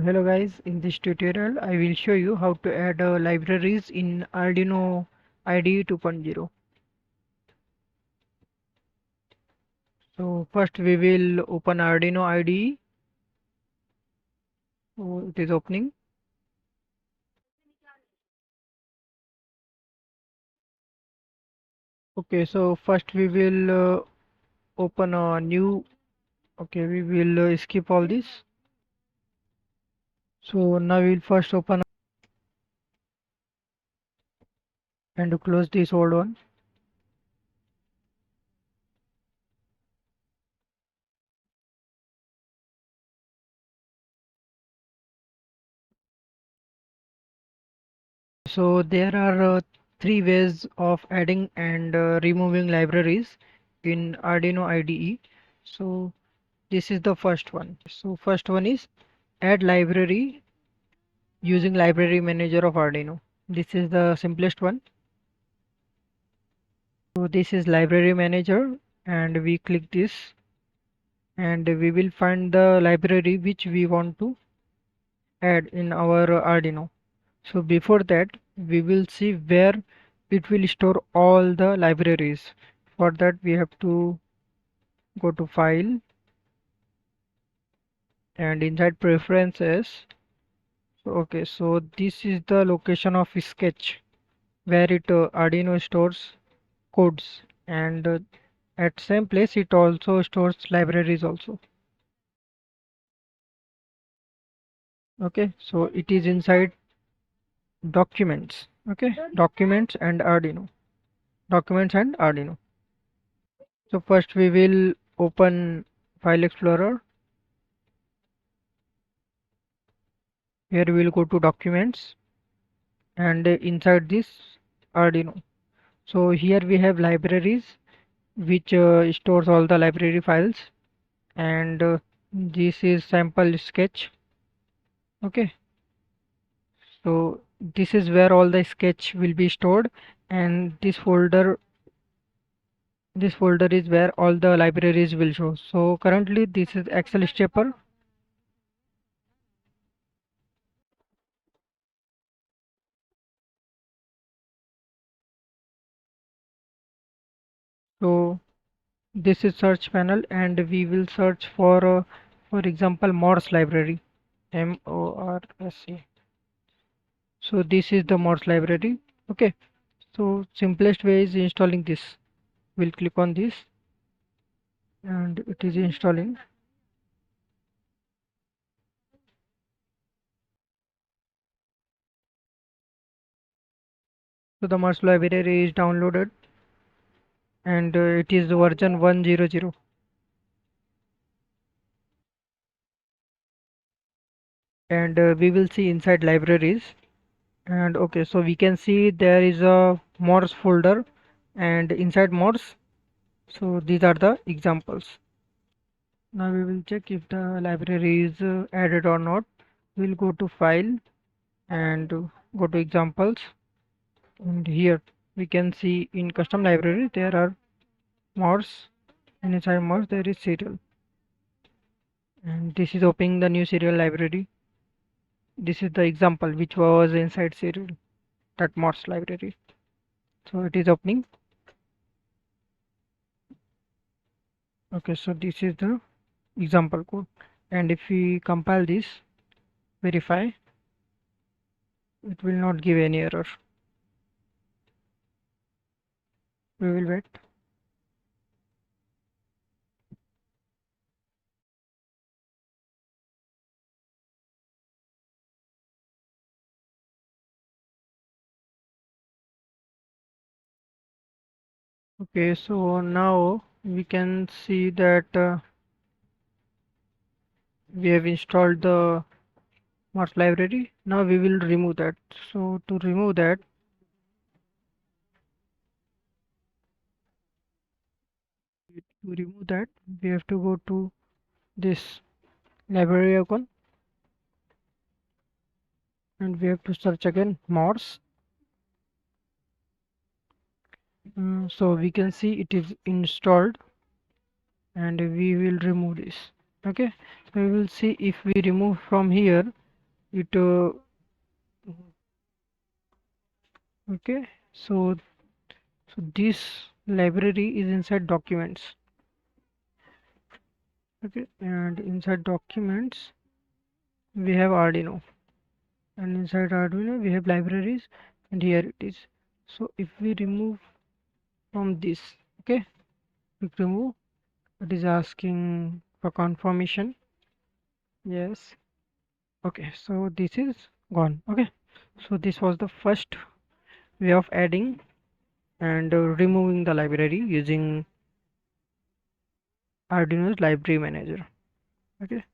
Hello guys, in this tutorial I will show you how to add libraries in Arduino IDE 2.0. So first we will open Arduino IDE. So it is opening. Okay, so first we will open a new. Okay, we will skip all this. So now we will first open and close this old one. So there are three ways of adding and removing libraries in Arduino IDE. So this is the first one. So first one is add library using library manager of Arduino. This is the simplest one. So this is library manager and we click this and we will find the library which we want to add in our Arduino. So before that we will see where it will store all the libraries. For that we have to go to file and inside preferences. So, okay, so this is the location of sketch where it Arduino stores codes and at same place it also stores libraries also. Okay, so it is inside documents. Okay, documents and Arduino. So first we will open file explorer. Here we will go to documents and inside this Arduino. So here we have libraries which stores all the library files and this is sample sketch. Okay, so this is where all the sketch will be stored and this folder is where all the libraries will show. So currently this is Excel stepper. So this is search panel and we will search for example Morse library, MORSE. So this is the Morse library. Okay, so simplest way is installing this. We'll click on this and it is installing. So the Morse library is downloaded and it is version 100. And we will see inside libraries and okay, so we can see there is a Morse folder and inside Morse, so these are the examples. Now we will check if the library is added or not. We'll go to file and go to examples and here we can see in custom library there are Morse and inside Morse there is serial and this is opening the new serial library. This is the example which was inside serial, that Morse library. So it is opening. Okay, so this is the example code and if we compile this, verify, it will not give any error. We will wait. Okay, so now we can see that we have installed the Morse library. Now we will remove that. So to remove that, we have to go to this library icon and we have to search again Morse. So we can see it is installed and we will remove this. Okay, so we will see if we remove from here it okay. So this library is inside documents. Okay, and inside documents we have Arduino, and inside Arduino we have libraries, and here it is. So if we remove from this, okay, we remove, it is asking for confirmation. Yes. Okay, so this is gone. Okay, so this was the first way of adding and removing the library using Arduino's library manager. Okay.